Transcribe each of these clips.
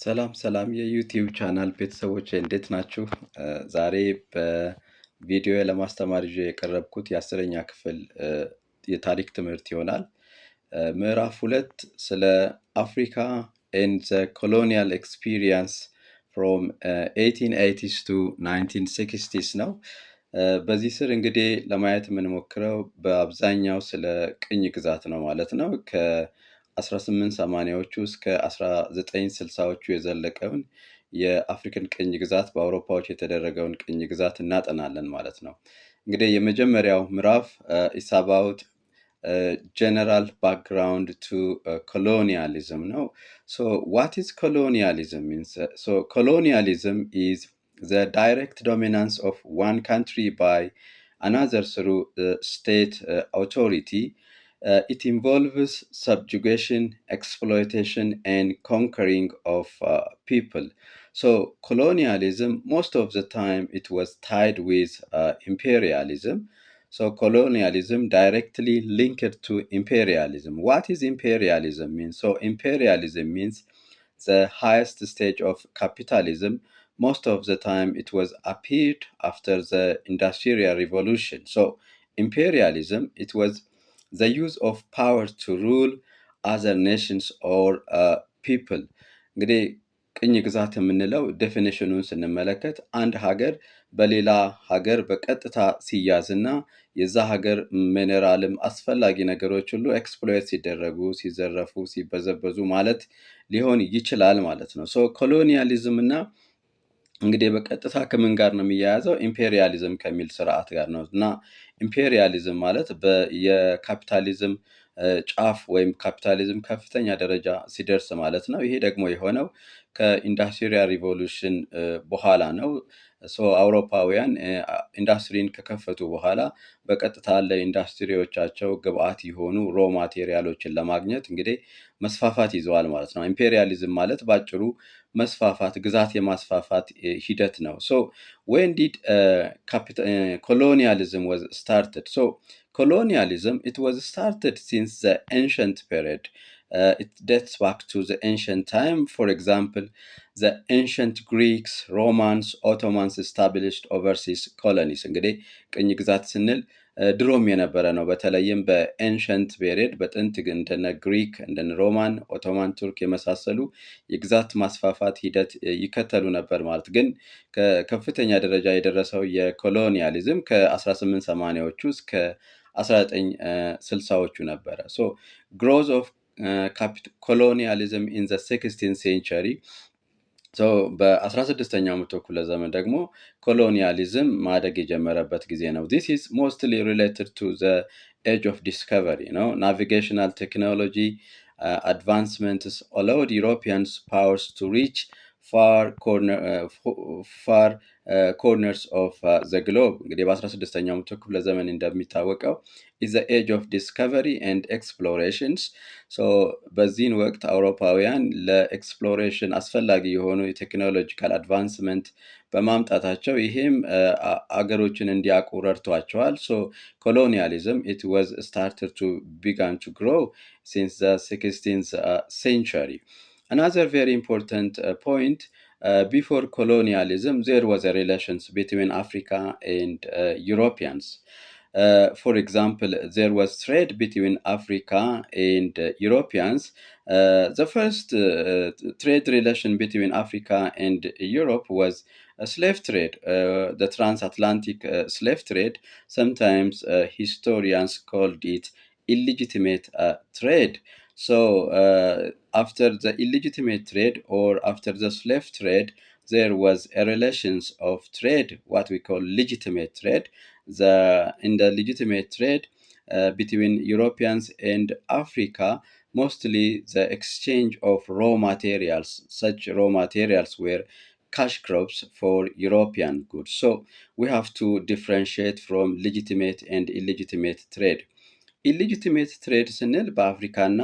ሰላም የዩቲዩብ ቻናል ቤተሰቦች እንዴት ናችሁ? ዛሬ በቪዲዮ ለማስተማር ይዤ የቀረብኩት የአስረኛ ክፍል የታሪክ ትምህርት ይሆናል። ምዕራፍ 2 ስለ አፍሪካ and the colonial experience from 1880s to 1960s ነው። በዚህ ስር እንግዲህ ለማየት የምንሞክረው በአብዛኛው ስለ ቅኝ ግዛት ነው ማለት ነው። ከ1880ዎቹ እስከ 1960ዎቹ የዘለቀውን የአፍሪካን ቅኝ ግዛት በአውሮፓዎች የተደረገውን ቅኝ ግዛት እናጠናለን ማለት ነው። እንግዲህ የመጀመሪያው ምዕራፍ is about general background to colonialism ነው። So what is colonialism means? So colonialism is the direct dominance of one country by another through state authority. It involves subjugation, exploitation, and conquering of people. So colonialism, most of the time, it was tied with imperialism. So colonialism directly linked to imperialism. What is imperialism mean? So imperialism means the highest stage of capitalism. Most of the time it was appeared after the Industrial Revolution. So imperialism, it was the use of power to rule other nations or people. እንግዲህ ቅኝ ግዛት የምንለው ዴፊኒሽኑን ስንመለከት አንድ ሀገር በሌላ ሀገር በቀጥታ ሲያዝና የዛ ሀገር ሚነራልም አስፈላጊ ነገሮች ሁሉ ኤክስፕሎይት ሲደረጉ፣ ሲዘረፉ፣ ሲበዘበዙ ማለት ሊሆን ይችላል ማለት ነው። ሶ ኮሎኒያሊዝም እና እንግዲህ በቀጥታ ከምን ጋር ነው የሚያያዘው? ኢምፔሪያሊዝም ከሚል ስርዓት ጋር ነው። እና ኢምፔሪያሊዝም ማለት የካፒታሊዝም ጫፍ ወይም ካፒታሊዝም ከፍተኛ ደረጃ ሲደርስ ማለት ነው። ይሄ ደግሞ የሆነው ከኢንዱስትሪያል ሪቮሉሽን በኋላ ነው። አውሮፓውያን ኢንዱስትሪን ከከፈቱ በኋላ በቀጥታ ለኢንዱስትሪዎቻቸው ግብአት የሆኑ ሮ ማቴሪያሎችን ለማግኘት እንግዲህ መስፋፋት ይዘዋል ማለት ነው። ኢምፔሪያሊዝም ማለት ባጭሩ መስፋፋት፣ ግዛት የማስፋፋት ሂደት ነው። when did colonialism was started? So colonialism, it was started since the ancient period. It dates back to the ancient time. For example, the ancient Greeks, Romans, Ottomans established overseas colonies. እንግዲህ ቅኝ ግዛት ስንል ድሮም የነበረ ነው። በተለይም በኤንሸንት ፔሪድ በጥንት እንደነ ግሪክ፣ እንደነ ሮማን፣ ኦቶማን ቱርክ የመሳሰሉ የግዛት ማስፋፋት ሂደት ይከተሉ ነበር ማለት ግን ከከፍተኛ ደረጃ የደረሰው የኮሎኒያሊዝም ከ1880ዎቹ እስከ 1960ዎቹ ነበረ። So growth of colonialism in the 16th century. በ16ኛው መቶ ክፍለ ዘመን ደግሞ ኮሎኒያሊዝም ማደግ የጀመረበት ጊዜ ነው። This is mostly related to the age of discovery, navigational technology advancements allowed European powers to reach far corners of the globe. እንግዲህ በ16ኛው መቶ ክፍለ ዘመን እንደሚታወቀው is the age of discovery and explorations. በዚህን ወቅት አውሮፓውያን ለኤክስፕሎሬሽን አስፈላጊ የሆኑ የቴክኖሎጂካል አድቫንስመንት በማምጣታቸው ይሄም አገሮችን እንዲያውቁ ረድቷቸዋል። colonialism, it was started to began to grow since the 16th century. Another very important point, before colonialism, there was a relations between Africa and Europeans. For example, there was trade between Africa and Europeans. The first trade relation between Africa and Europe was a slave trade, the transatlantic slave trade. Sometimes historians called it illegitimate trade. After the illegitimate trade or after the slave trade, there was a relations of trade, what we call legitimate trade. In the legitimate trade between Europeans and Africa, mostly the exchange of raw materials. Such raw materials were cash crops for European goods. So we have to differentiate from legitimate and illegitimate trade. ኢሌጂቲሜት ትሬድ ስንል በአፍሪካና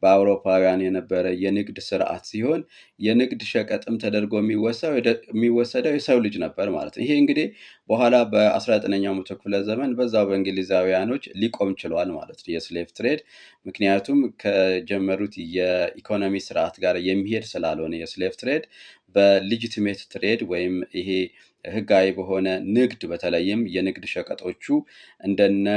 በአውሮፓውያን የነበረ የንግድ ስርዓት ሲሆን የንግድ ሸቀጥም ተደርጎ የሚወሰደው የሰው ልጅ ነበር ማለት ነው። ይሄ እንግዲህ በኋላ በ19ኛው መቶ ክፍለ ዘመን በዛው በእንግሊዛውያኖች ሊቆም ችሏል ማለት ነው የስሌቭ ትሬድ። ምክንያቱም ከጀመሩት የኢኮኖሚ ስርዓት ጋር የሚሄድ ስላልሆነ የስሌቭ ትሬድ በሊጂቲሜት ትሬድ ወይም ይሄ ህጋዊ በሆነ ንግድ በተለይም የንግድ ሸቀጦቹ እንደነ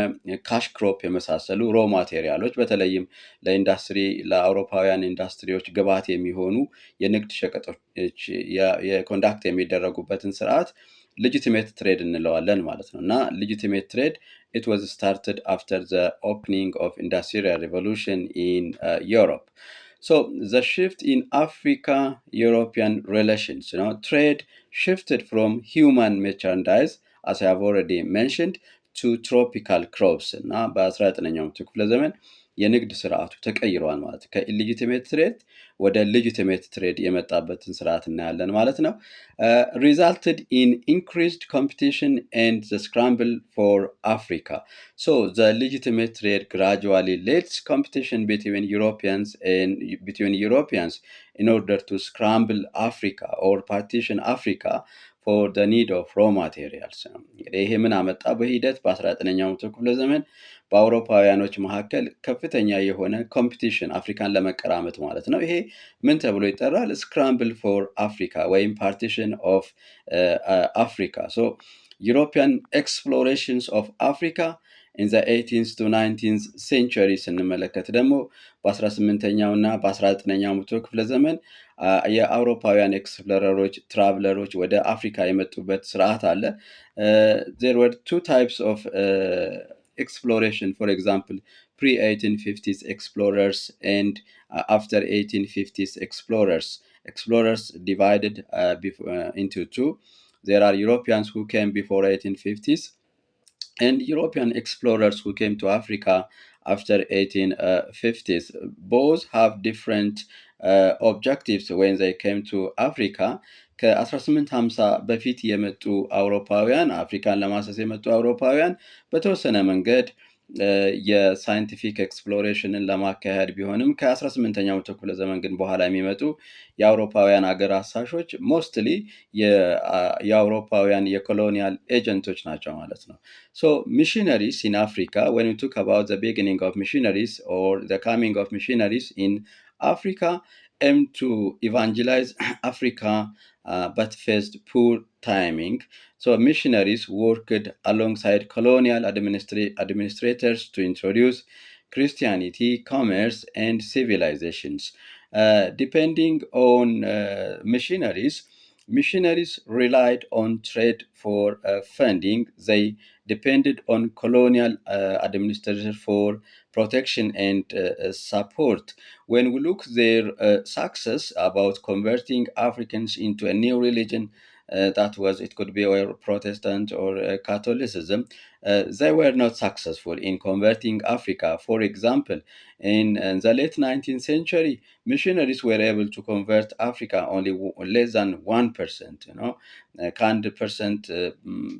ካሽ ክሮፕ የመሳሰሉ ሮ ማቴሪያሎች በተለይም ለኢንዱስትሪ ለአውሮፓውያን ኢንዱስትሪዎች ግብዓት የሚሆኑ የንግድ ሸቀጦች የኮንዳክት የሚደረጉበትን ስርዓት ሌጂቲሜት ትሬድ እንለዋለን ማለት ነው። እና ሌጂቲሜት ትሬድ it was started after the opening of industrial revolution in Europe. So the shift in Africa-European relations, trade shifted from human merchandise, as I have already mentioned, to tropical crops. እና በ19ኛው መቶ ክፍለ ዘመን የንግድ ስርዓቱ ተቀይሯል ማለት ከኢሊጂቲሜት ትሬድ ወደ ሌጂቲሜት ትሬድ የመጣበትን ስርዓት እናያለን ማለት ነው። resulted in increased competition and the scramble for Africa. So the legitimate trade gradually led competition between Europeans in order to scramble Africa or partition Africa for the need of raw materials. ይሄ ምን አመጣ? በሂደት በ19ኛው መቶ ክፍለ ዘመን በአውሮፓውያኖች መካከል ከፍተኛ የሆነ ኮምፒቲሽን አፍሪካን ለመቀራመት ማለት ነው። ይሄ ምን ተብሎ ይጠራል? ስክራምብል ፎር አፍሪካ ወይም ፓርቲሽን ኦፍ አፍሪካ። ሶ ዩሮፒያን ኤክስፕሎሬሽንስ ኦፍ አፍሪካ ኢን ዘ 18th to 19th century ስንመለከት ደግሞ በ18ኛው እና በ19ኛው መቶ ክፍለ ዘመን የአውሮፓውያን ኤክስፕሎረሮች ትራቭለሮች ወደ አፍሪካ የመጡበት ስርዓት አለ። there were two types of exploration, for example, pre-1850s explorers and after 1850s explorers divided into two. There are Europeans who came before 1850s and European explorers who came to Africa after 1850s. Both have different objectives when they came to Africa. ከ1850 በፊት የመጡ አውሮፓውያን አፍሪካን ለማሰስ የመጡ አውሮፓውያን በተወሰነ መንገድ የሳይንቲፊክ ኤክስፕሎሬሽንን ለማካሄድ ቢሆንም ከ18ኛው መቶ ክፍለ ዘመን ግን በኋላ የሚመጡ የአውሮፓውያን አገር አሳሾች ሞስትሊ የአውሮፓውያን የኮሎኒያል ኤጀንቶች ናቸው ማለት ነው። So missionaries in Africa, when we talk about the beginning of missionaries or the coming of missionaries in Africa, aim to evangelize Africa but faced poor timing. So missionaries worked alongside colonial administrators to introduce Christianity, commerce, and civilizations. Depending on missionaries relied on trade for funding. They depended on colonial administrators for protection and support. When we look their success about converting Africans into a new religion, it could be or Protestant or Catholicism, they were not successful in converting Africa. For example, in the late 19th century, missionaries were able to convert Africa only less than 1%, ከአንድ ፐርሰንት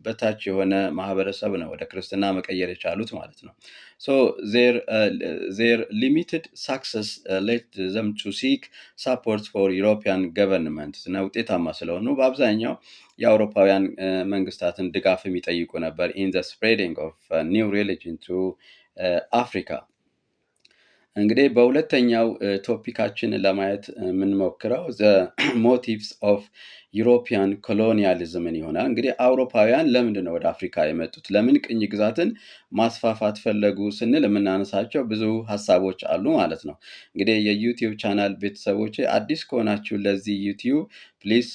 በታች የሆነ ማህበረሰብ ነው ወደ ክርስትና መቀየር የቻሉት ማለት ነው። So their limited success led them to seek support for European government እና ውጤታማ ስለሆኑ በአብዛኛው የአውሮፓውያን መንግስታትን ድጋፍ የሚጠይቁ ነበር in the spreading of new religion to Africa. እንግዲህ በሁለተኛው ቶፒካችን ለማየት የምንሞክረው the motives of European colonialism ይሆናል። እንግዲህ አውሮፓውያን ለምንድን ነው ወደ አፍሪካ የመጡት? ለምን ቅኝ ግዛትን ማስፋፋት ፈለጉ ስንል የምናነሳቸው ብዙ ሀሳቦች አሉ ማለት ነው። እንግዲህ የዩቲዩብ ቻናል ቤተሰቦች አዲስ ከሆናችሁ ለዚህ ዩቲዩብ ፕሊዝ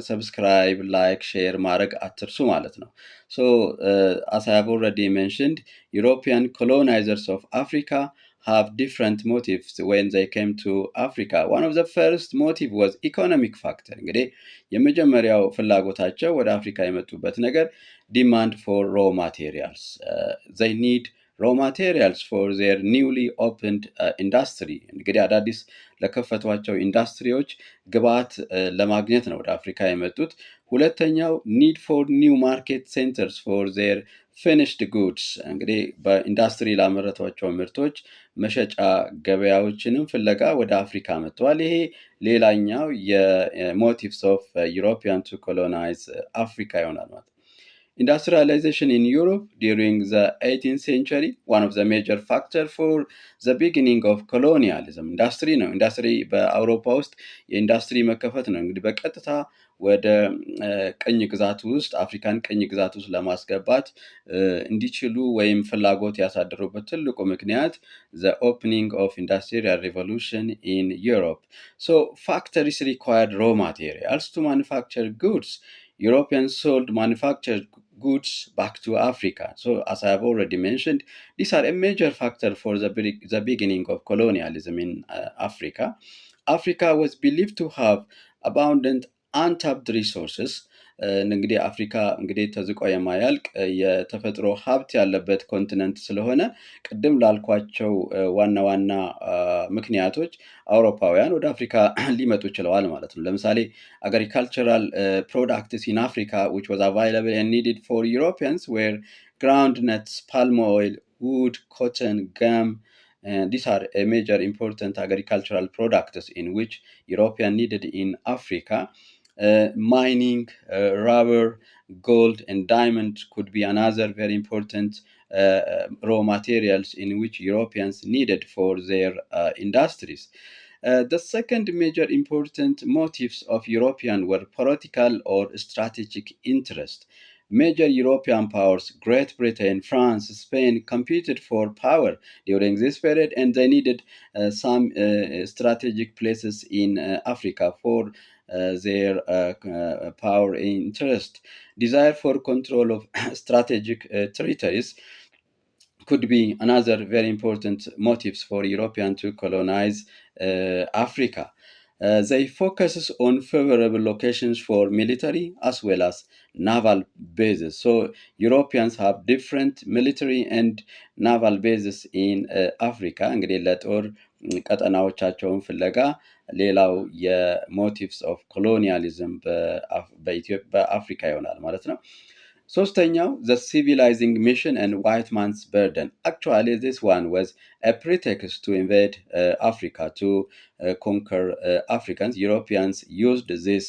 ሰብስክራይብ፣ ላይክ፣ ሼር ማድረግ አትርሱ ማለት ነው። So as I have already mentioned, European colonizers of Africa have different motives when they came to Africa. One of the first motive was economic factor. እንግዲህ የመጀመሪያው ፍላጎታቸው ወደ አፍሪካ የመጡበት ነገር demand for raw materials. They need raw materials for their newly opened industry እንግዲህ አዳዲስ ለከፈቷቸው ኢንዱስትሪዎች ግብዓት ለማግኘት ነው ወደ አፍሪካ የመጡት። ሁለተኛው need for new market centers for their finished goods እንግዲህ በኢንዱስትሪ ላመረቷቸው ምርቶች መሸጫ ገበያዎችንም ፍለጋ ወደ አፍሪካ መጥተዋል። ይሄ ሌላኛው የሞቲቭስ ኦፍ ዩሮፒያን ቱ ኮሎናይዝ አፍሪካ ይሆናል ማለት ነው። Industrialization in Europe during the 18th century, one of the major factors for the beginning of colonialism. ኢንዱስትሪ ነው። ኢንዱስትሪ በአውሮፓ ውስጥ የኢንዱስትሪ መከፈት ነው። እንግዲህ በቀጥታ ወደ ቅኝ ግዛት ውስጥ አፍሪካን ቅኝ ግዛት ውስጥ ለማስገባት እንዲችሉ ወይም ፍላጎት ያሳደሩበት ትልቁ ምክንያት the opening of industrial revolution in Europe. So factories required raw materials to manufacture goods. Europeans sold manufactured goods back to Africa. So as I have already mentioned, these are a major factor for the beginning of colonialism in Africa. Africa was believed to have abundant untapped resources. እንግዲህ አፍሪካ እንግዲህ ተዝቆ የማያልቅ የተፈጥሮ ሀብት ያለበት ኮንቲነንት ስለሆነ ቅድም ላልኳቸው ዋና ዋና ምክንያቶች አውሮፓውያን ወደ አፍሪካ ሊመጡ ችለዋል ማለት ነው። ለምሳሌ agricultural products in Africa which was available and needed for Europeans were groundnuts, palm oil, wood, cotton, gum. And these are a major important agricultural products in which European needed in Africa. Mining, rubber, gold, and diamond could be another very important raw materials in which Europeans needed for their industries. The second major important motives of European were political or strategic interest. Major European powers, Great Britain, France, Spain, competed for power during this period, and they needed some strategic places in Africa for their power interest. Desire for control of strategic territories could be another very important motives for European to colonize Africa. They focuses on favorable locations for military as well as naval bases. So Europeans have different military and naval bases in Africa. እንግዲህ ለጦር ቀጠናዎቻቸውን ፍለጋ ሌላው የሞቲቭስ ኦፍ ኮሎኒያሊዝም በአፍሪካ ይሆናል ማለት ነው። ሶስተኛው the civilizing mission and white man's burden. Actually, this one was a pretext to invade Africa, to conquer Africans. Europeans used this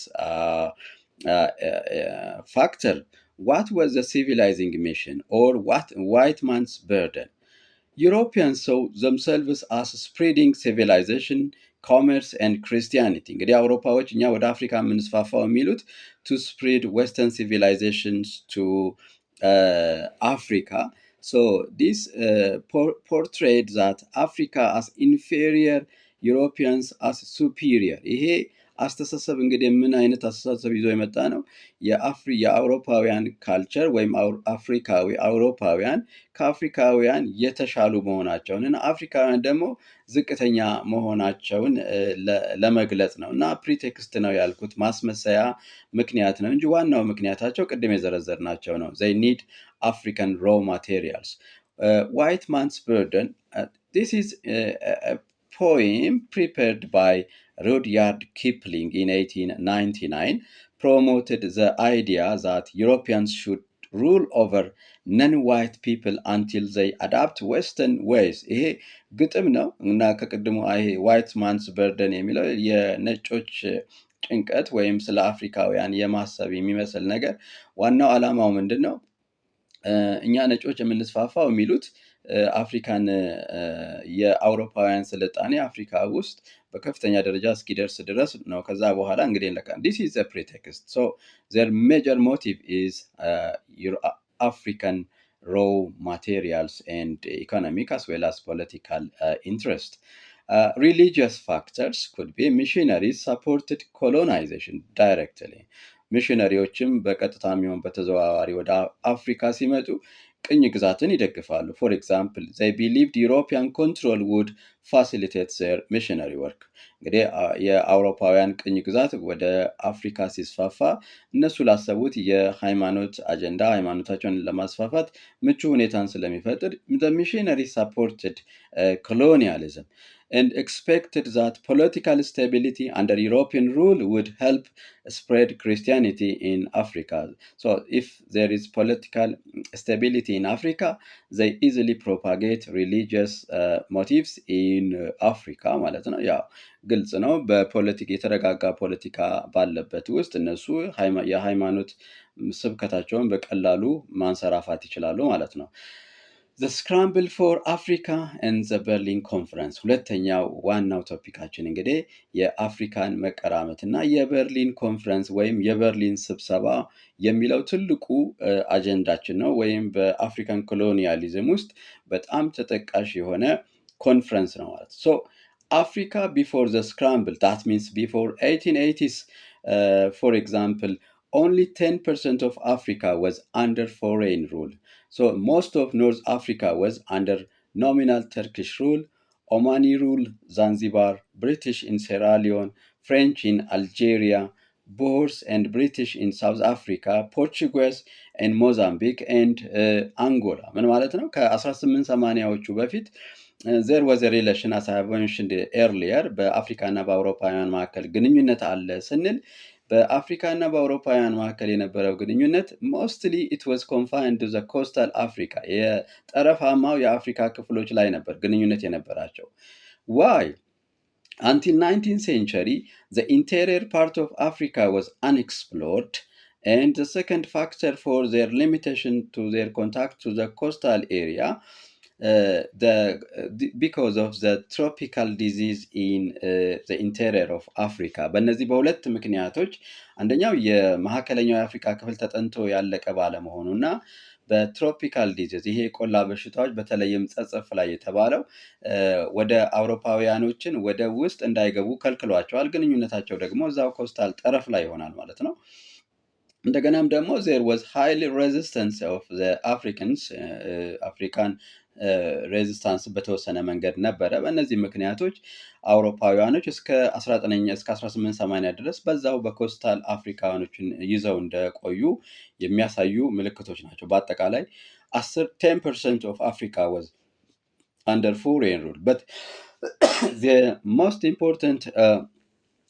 factor. What was the civilizing mission or what white man's burden? Europeans saw themselves as spreading civilization, commerce and Christianity. እንግዲህ አውሮፓዎች እኛ ወደ አፍሪካ የምንስፋፋው የሚሉት to spread Western civilizations to Africa. So this portrayed that Africa as inferior, Europeans as superior. ይሄ አስተሳሰብ እንግዲህ ምን አይነት አስተሳሰብ ይዞ የመጣ ነው? የአውሮፓውያን ካልቸር ወይም አውሮፓውያን ከአፍሪካውያን የተሻሉ መሆናቸውን እና አፍሪካውያን ደግሞ ዝቅተኛ መሆናቸውን ለመግለጽ ነው። እና ፕሪቴክስት ነው ያልኩት ማስመሰያ ምክንያት ነው እንጂ ዋናው ምክንያታቸው ቅድም የዘረዘርናቸው ነው። they need African raw materials. White man's burden. This is a poem prepared by Rudyard Kipling in 1899, promoted the idea that Europeans should rule over non-white people until they adapt Western ways. ይሄ ግጥም ነው እና ከቅድሙ ዋይት ማንስ በርደን የሚለው የነጮች ጭንቀት ወይም ስለ አፍሪካውያን የማሰብ የሚመስል ነገር ዋናው ዓላማው ምንድን ነው? እኛ ነጮች የምንስፋፋው የሚሉት አፍሪካን የአውሮፓውያን ስልጣኔ አፍሪካ ውስጥ በከፍተኛ ደረጃ እስኪደርስ ድረስ ነው። ከዛ በኋላ እንግዲህ this is a pretext. So their major motive is African raw materials and economic as well as political interest. Religious factors could be missionaries supported colonization directly. ሚሽነሪዎችም በቀጥታ የሚሆን በተዘዋዋሪ ወደ አፍሪካ ሲመጡ ቅኝ ግዛትን ይደግፋሉ። ፎር ኤግዛምፕል they believed European control would facilitate their missionary work። እንግዲህ የአውሮፓውያን ቅኝ ግዛት ወደ አፍሪካ ሲስፋፋ እነሱ ላሰቡት የሃይማኖት አጀንዳ ሃይማኖታቸውን ለማስፋፋት ምቹ ሁኔታን ስለሚፈጥር the missionary supported colonialism and expected that political stability under European rule would help spread Christianity in Africa. So if there is political stability in Africa, they easily propagate religious motives in Africa ማለት ነው። ያው ግልጽ ነው። በፖለቲካ የተረጋጋ ፖለቲካ ባለበት ውስጥ እነሱ የሃይማኖት ስብከታቸውን በቀላሉ ማንሰራፋት ይችላሉ ማለት ነው። The scramble for Africa and the Berlin Conference ሁለተኛው ዋናው ቶፒካችን እንግዲህ የአፍሪካን መቀራመት እና የበርሊን ኮንፈረንስ ወይም የበርሊን ስብሰባ የሚለው ትልቁ አጀንዳችን ነው። ወይም በአፍሪካን ኮሎኒያሊዝም ውስጥ በጣም ተጠቃሽ የሆነ ኮንፈረንስ ነው ማለት ሶ Africa before the scramble, that means before 1880s, for example, only 10% of Africa was under foreign rule. So most of North Africa was under nominal Turkish rule, Omani rule, Zanzibar, British in Sierra Leone, French in Algeria, Boers and British in South Africa, Portuguese in Mozambique and Angola. ምን ማለት ነው? ከ1880ዎቹ በፊት there was a relation, as I have mentioned earlier, በአፍሪካና በአውሮፓውያን መካከል ግንኙነት አለ ስንል በአፍሪካና በአውሮፓውያን መካከል የነበረው ግንኙነት mostly it was confined to the coastal Africa የጠረፋማው የአፍሪካ ክፍሎች ላይ ነበር ግንኙነት የነበራቸው። Why? Until 19th century, the interior part of Africa was unexplored, and the second factor for their limitation to their contact to the coastal area because of the tropical disease in the interior of Africa. በእነዚህ በሁለት ምክንያቶች አንደኛው የመካከለኛው የአፍሪካ ክፍል ተጠንቶ ያለቀ ባለመሆኑና በትሮፒካል ዲዚዝ ይሄ ቆላ በሽታዎች በተለይም ጸጸፍ ላይ የተባለው ወደ አውሮፓውያኖችን ወደ ውስጥ እንዳይገቡ ከልክሏቸዋል። ግንኙነታቸው ደግሞ እዛው ኮስታል ጠረፍ ላይ ይሆናል ማለት ነው። እንደገናም ደግሞ there was highly resistance of the Africans አፍሪካን ሬዚስታንስ በተወሰነ መንገድ ነበረ። በእነዚህ ምክንያቶች አውሮፓውያኖች እስከ 1880 ድረስ በዛው በኮስታል አፍሪካኖችን ይዘው እንደቆዩ የሚያሳዩ ምልክቶች ናቸው። በአጠቃላይ 10% of Africa was under foreign rule, but the most important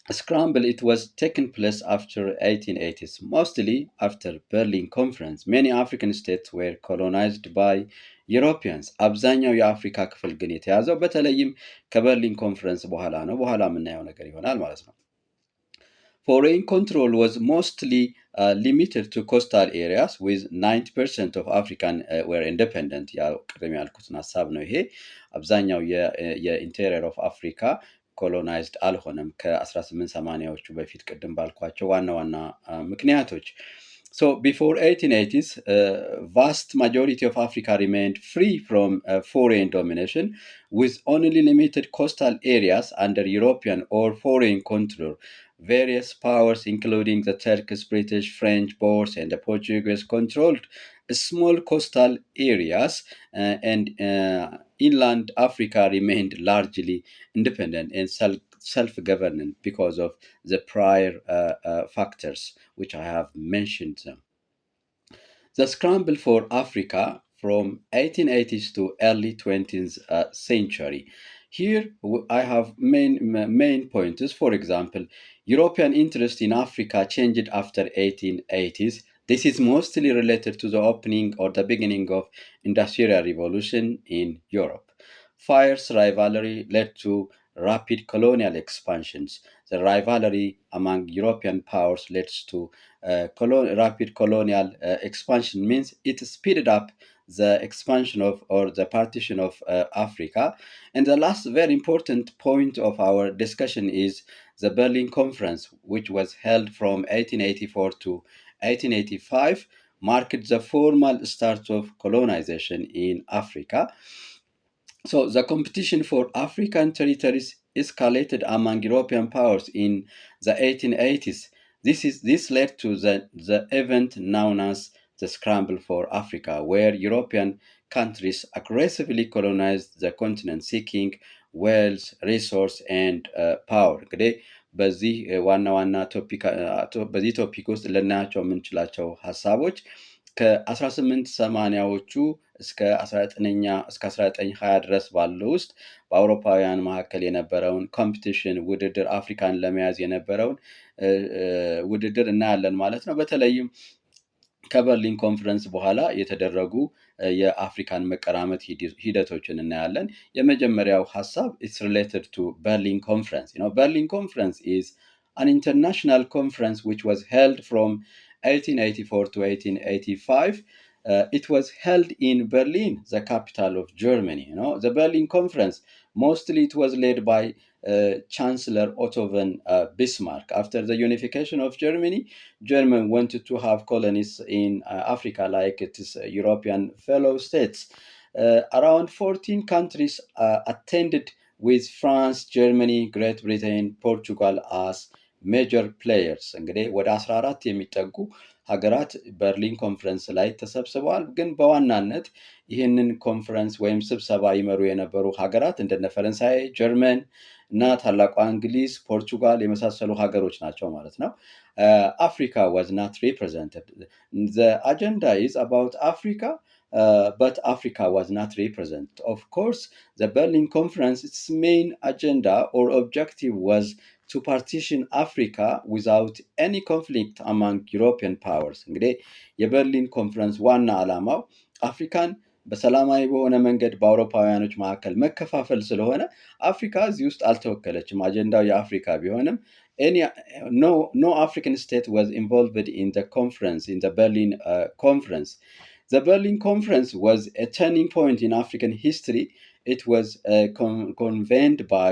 scramble it was taken place after 1880s, mostly after Berlin Conference. Many African states were colonized by Europeans. አብዛኛው የአፍሪካ ክፍል ግን የተያዘው በተለይም ከበርሊን ኮንፈረንስ በኋላ ነው። በኋላ የምናየው ነገር ይሆናል ማለት ነው። Foreign control was mostly limited to coastal areas with 90% of African were independent. ያው ቅድም ያልኩትን ሀሳብ ነው ይሄ። አብዛኛው የኢንቴሪየር ኦፍ አፍሪካ ኮሎናይዝድ አልሆነም ከ1880ዎቹ በፊት ቅድም ባልኳቸው ዋና ዋና ምክንያቶች። So before 1880s, vast majority of Africa remained free from foreign domination, with only limited coastal areas under European or foreign control. Various powers, including the Turkish, British, French, Boers, and the Portuguese, controlled small coastal areas, and inland Africa remained largely independent and self-governant because of the prior factors which I have mentioned them. The scramble for Africa from 1880s to early 20th century. Here I have main pointers. For example, European interest in Africa changed after 1880s. This is mostly related to the opening or the beginning of Industrial Revolution in Europe. Fierce rivalry led to rapid colonial expansions. The rivalry among European powers leads to rapid colonial expansion, means it speeded up the expansion of or the partition of Africa. And the last very important point of our discussion is the Berlin Conference, which was held from 1884 to 1885, marked the formal start of colonization in Africa. So the competition for African territories escalated among European powers in the 1880s. This led to the event known as The Scramble for Africa, where European countries aggressively colonized the continent, seeking wealth, resource, and power. እንግዲህ በዚህ ዋና ዋና በዚህ ቶፒክ ውስጥ ልናያቸው የምንችላቸው ሀሳቦች ከ1880ዎቹ እስከ 1920 ድረስ ባለው ውስጥ በአውሮፓውያን መካከል የነበረውን ኮምፒቲሽን ውድድር አፍሪካን ለመያዝ የነበረውን ውድድር እናያለን ማለት ነው። በተለይም ከበርሊን ኮንፈረንስ በኋላ የተደረጉ የአፍሪካን መቀራመት ሂደቶችን እናያለን። የመጀመሪያው ሀሳብ is related to Berlin Conference. Berlin Conference is an international conference which was held from 1884 to 1885. It was held in Berlin, the capital of Germany. The Berlin Conference, mostly it was led by Chancellor Otto von Bismarck. After the unification of Germany, Germany wanted to have colonies in Africa like its European fellow states. Around 14 countries attended, with France, Germany, Great Britain, Portugal as major players. እንግዲህ ወደ 14 የሚጠጉ ሀገራት በርሊን ኮንፈረንስ ላይ ተሰብስበዋል። ግን በዋናነት ይህንን ኮንፈረንስ ወይም ስብሰባ ይመሩ የነበሩ ሀገራት እንደነ ፈረንሳይ፣ ጀርመን እና ታላቋ እንግሊዝ፣ ፖርቹጋል የመሳሰሉ ሀገሮች ናቸው ማለት ነው። Africa was not represented. The agenda is about Africa, but Africa was not represented. Of course, the Berlin Conference, its main agenda or objective was to partition Africa without any conflict among European powers. እንግዲህ የበርሊን ኮንፈረንስ ዋና ዓላማው አፍሪካን በሰላማዊ በሆነ መንገድ በአውሮፓውያኖች መካከል መከፋፈል ስለሆነ አፍሪካ እዚህ ውስጥ አልተወከለችም። አጀንዳው የአፍሪካ ቢሆንም no African state was involved in the conference, in the Berlin conference. The Berlin Conference was a turning point in African history. It was convened by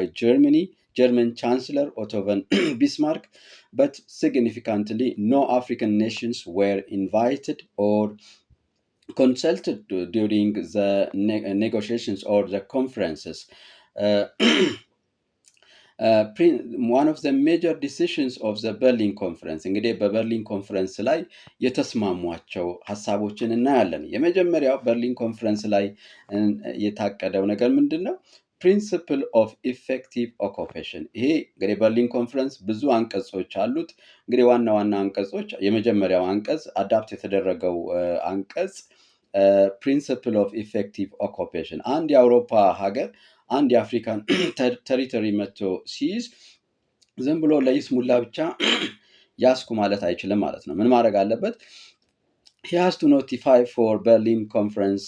German Chancellor Otto von Bismarck, but significantly, no African nations were invited or consulted during the negotiations or the conferences. One of the major decisions of the Berlin Conference, እንግዲህ በበርሊን ኮንፈረንስ ላይ የተስማሟቸው ሀሳቦችን እናያለን። የመጀመሪያው በርሊን ኮንፈረንስ ላይ የታቀደው ነገር ምንድን ነው? ፕሪንሲፕል ኦፍ ኢፌክቲቭ ኦኩፔሽን። ይሄ እንግዲህ በርሊን ኮንፈረንስ ብዙ አንቀጾች አሉት። እንግዲህ ዋና ዋና አንቀጾች፣ የመጀመሪያው አንቀጽ አዳፕት የተደረገው አንቀጽ ፕሪንሲፕል ኦፍ ኢፌክቲቭ ኦኩፔሽን፣ አንድ የአውሮፓ ሀገር አንድ የአፍሪካን ቴሪቶሪ መጥቶ ሲይዝ ዝም ብሎ ለይስሙላ ብቻ ያስኩ ማለት አይችልም ማለት ነው። ምን ማድረግ አለበት? he has to notify for Berlin Conference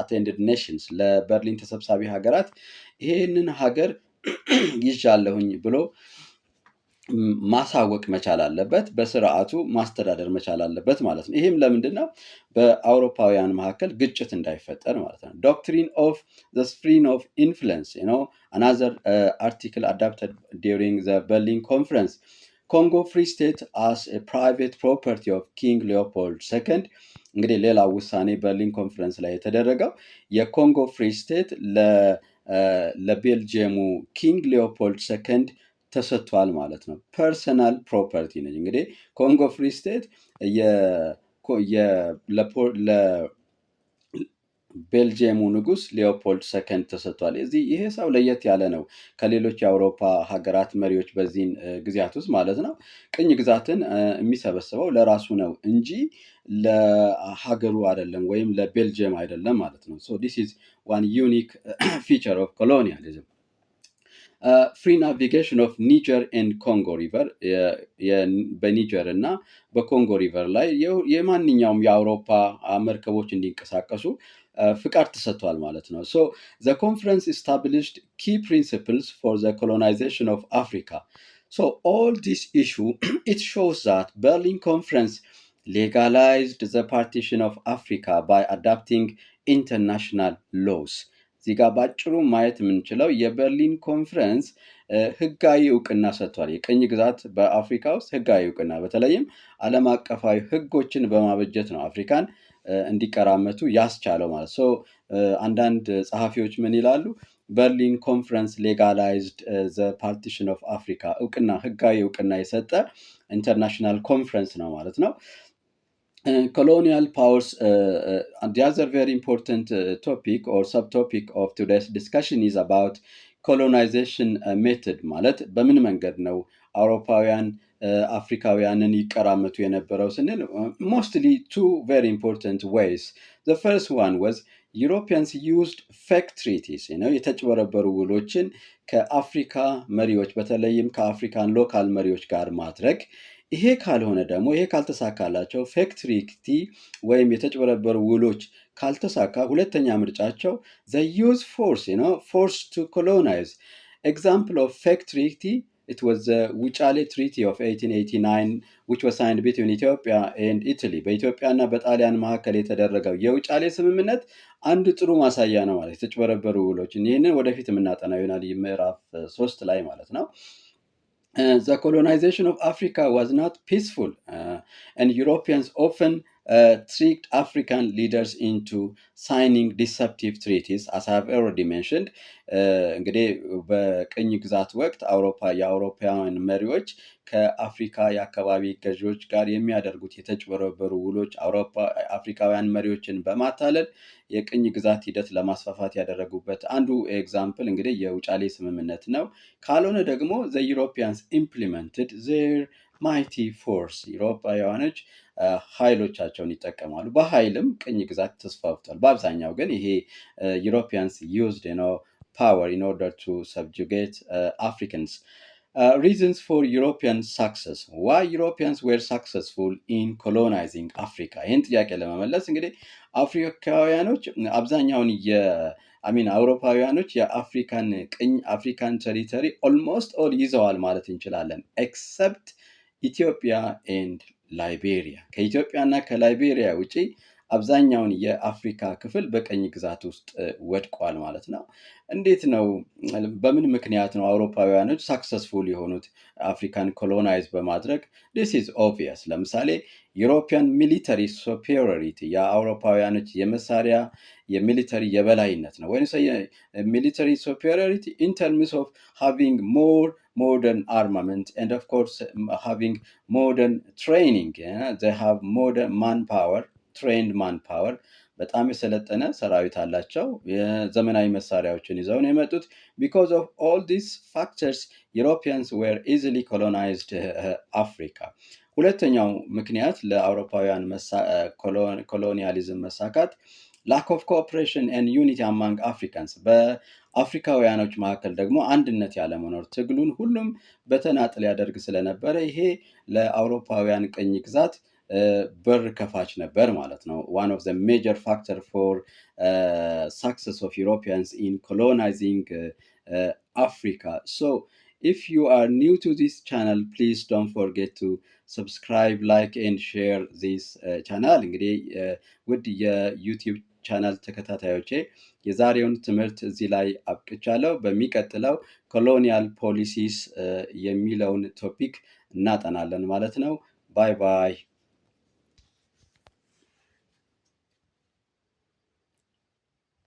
attended nations, ለበርሊን ተሰብሳቢ ሀገራት ይሄንን ሀገር ይዣለሁኝ ብሎ ማሳወቅ መቻል አለበት፣ በስርዓቱ ማስተዳደር መቻል አለበት ማለት ነው። ይሄም ለምንድን ነው? በአውሮፓውያን መካከል ግጭት እንዳይፈጠር ማለት ነው። ዶክትሪን ኦፍ the sphere of influence, another article adopted during the Berlin Conference. Congo Free State as a private property of King Leopold II. እንግዲህ ሌላ ውሳኔ በርሊን ኮንፈረንስ ላይ የተደረገው የኮንጎ ፍሪ ስቴት ለቤልጅየሙ ኪንግ ሊዮፖልድ ሰከንድ ተሰጥቷል ማለት ነው። ፐርሰናል ፕሮፐርቲ ነች። እንግዲህ ኮንጎ ፍሪ ስቴት ለቤልጅየሙ ንጉስ ሊዮፖልድ ሰከንድ ተሰጥቷል። ይሄ ሰው ለየት ያለ ነው ከሌሎች የአውሮፓ ሀገራት መሪዎች በዚህን ጊዜያት ውስጥ ማለት ነው። ቅኝ ግዛትን የሚሰበስበው ለራሱ ነው እንጂ ለሀገሩ አይደለም ወይም ለቤልጅየም አይደለም ማለት ነው። so this is one unique feature of colonialism. ፍሪ ናቪጌሽን ኦፍ ኒጀር ኤንድ ኮንጎ ሪቨር፣ በኒጀር እና በኮንጎ ሪቨር ላይ የማንኛውም የአውሮፓ መርከቦች እንዲንቀሳቀሱ ፍቃድ ተሰጥቷል ማለት ነው። so the conference established key principles for the colonization of Africa. so all this issue it shows that Berlin Conference legalized the partition of Africa by adopting international laws. እዚህ ጋር ባጭሩ ማየት የምንችለው የበርሊን ኮንፈረንስ ህጋዊ እውቅና ሰጥቷል። የቅኝ ግዛት በአፍሪካ ውስጥ ህጋዊ እውቅና፣ በተለይም ዓለም አቀፋዊ ህጎችን በማበጀት ነው አፍሪካን እንዲቀራመቱ ያስቻለው ማለት ነው። አንዳንድ ጸሐፊዎች ምን ይላሉ? በርሊን ኮንፈረንስ ሌጋላይዝድ ዘ ፓርቲሽን ኦፍ አፍሪካ፣ እውቅና ህጋዊ እውቅና የሰጠ ኢንተርናሽናል ኮንፈረንስ ነው ማለት ነው። colonial powers, the other very important topic or subtopic of today's discussion is about colonization method ማለት በምን መንገድ ነው አውሮፓውያን አፍሪካውያንን ይቀራመቱ የነበረው ስንል mostly two very important ways. The first one was Europeans used fake treaties, የተጭበረበሩ ውሎችን ከአፍሪካ መሪዎች በተለይም ከአፍሪካን ሎካል መሪዎች ጋር ማድረግ። ይሄ ካልሆነ ደግሞ ይሄ ካልተሳካላቸው ፌክ ትሪቲ ወይም የተጭበረበሩ ውሎች ካልተሳካ ሁለተኛ ምርጫቸው they use force, force to colonize. Example of fake treaty, it was the Wuchale Treaty of 1889 which was signed between Ethiopia and Italy. በኢትዮጵያና በጣሊያን መካከል የተደረገው የውጫሌ ስምምነት አንድ ጥሩ ማሳያ ነው ማለት የተጭበረበሩ ውሎችን። ይህንን ወደፊት የምናጠናው ይሆናል ምዕራፍ 3 ላይ ማለት ነው። The colonization of Africa was not peaceful, and Europeans often tricked African leaders into signing deceptive treaties, as I have already mentioned. እንግዲህ በቅኝ ግዛት ወቅት የአውሮፓውያን መሪዎች ከአፍሪካ የአካባቢ ገዢዎች ጋር የሚያደርጉት የተጭበረበሩ ውሎች አፍሪካውያን መሪዎችን በማታለል የቅኝ ግዛት ሂደት ለማስፋፋት ያደረጉበት አንዱ ኤግዛምፕል እንግዲህ የውጫሌ ስምምነት ነው። ካልሆነ ደግሞ the Europeans implemented their mighty force. አውሮፓውያኖች ኃይሎቻቸውን ይጠቀማሉ። በኃይልም ቅኝ ግዛት ተስፋፍቷል። በአብዛኛው ግን ይሄ Europeans used power in order to subjugate Africans. Reasons for European success. Why Europeans were successful in colonizing Africa? ይህን ጥያቄ ለመመለስ እንግዲህ አፍሪካውያኖች አብዛኛውን አውሮፓውያኖች የአፍሪካን ቴሪቶሪ ኦልሞስት ኦል ይዘዋል ማለት እንችላለን ኤክሰፕት ኢትዮጵያ ኤንድ ላይቤሪያ። ከኢትዮጵያና ከላይቤሪያ ውጪ አብዛኛውን የአፍሪካ ክፍል በቀኝ ግዛት ውስጥ ወድቋል ማለት ነው። እንዴት ነው? በምን ምክንያት ነው አውሮፓውያኖች ሳክሰስፉል የሆኑት አፍሪካን ኮሎናይዝ በማድረግ? this is obvious. ለምሳሌ ዩሮፒያን ሚሊተሪ ሱፔሪዮሪቲ፣ የአውሮፓውያኖች የመሳሪያ የሚሊተሪ የበላይነት ነው። ወይም ሚሊተሪ ሱፔሪዮሪቲ in terms of having more modern armament and of course having modern training. They have modern manpower, trained manpower. በጣም የሰለጠነ ሰራዊት አላቸው። የዘመናዊ መሳሪያዎችን ይዘው ነው የመጡት። because of all these factors Europeans were easily colonized Africa. ሁለተኛው ምክንያት ለአውሮፓውያን ኮሎኒያሊዝም መሳካት lack of cooperation and unity among Africans. በአፍሪካውያኖች መካከል ደግሞ አንድነት ያለመኖር፣ ትግሉን ሁሉም በተናጥል ያደርግ ስለነበረ ይሄ ለአውሮፓውያን ቅኝ ግዛት በር ከፋች ነበር ማለት ነው። one of the major factor for success of Europeans in colonizing Africa. So if you are new to this channel, please don't forget to subscribe, like and share this channel. እንግዲህ ውድ የዩቲዩብ ቻናል ተከታታዮቼ የዛሬውን ትምህርት እዚህ ላይ አብቅቻለሁ። በሚቀጥለው ኮሎኒያል ፖሊሲስ የሚለውን ቶፒክ እናጠናለን ማለት ነው። ባይ ባይ።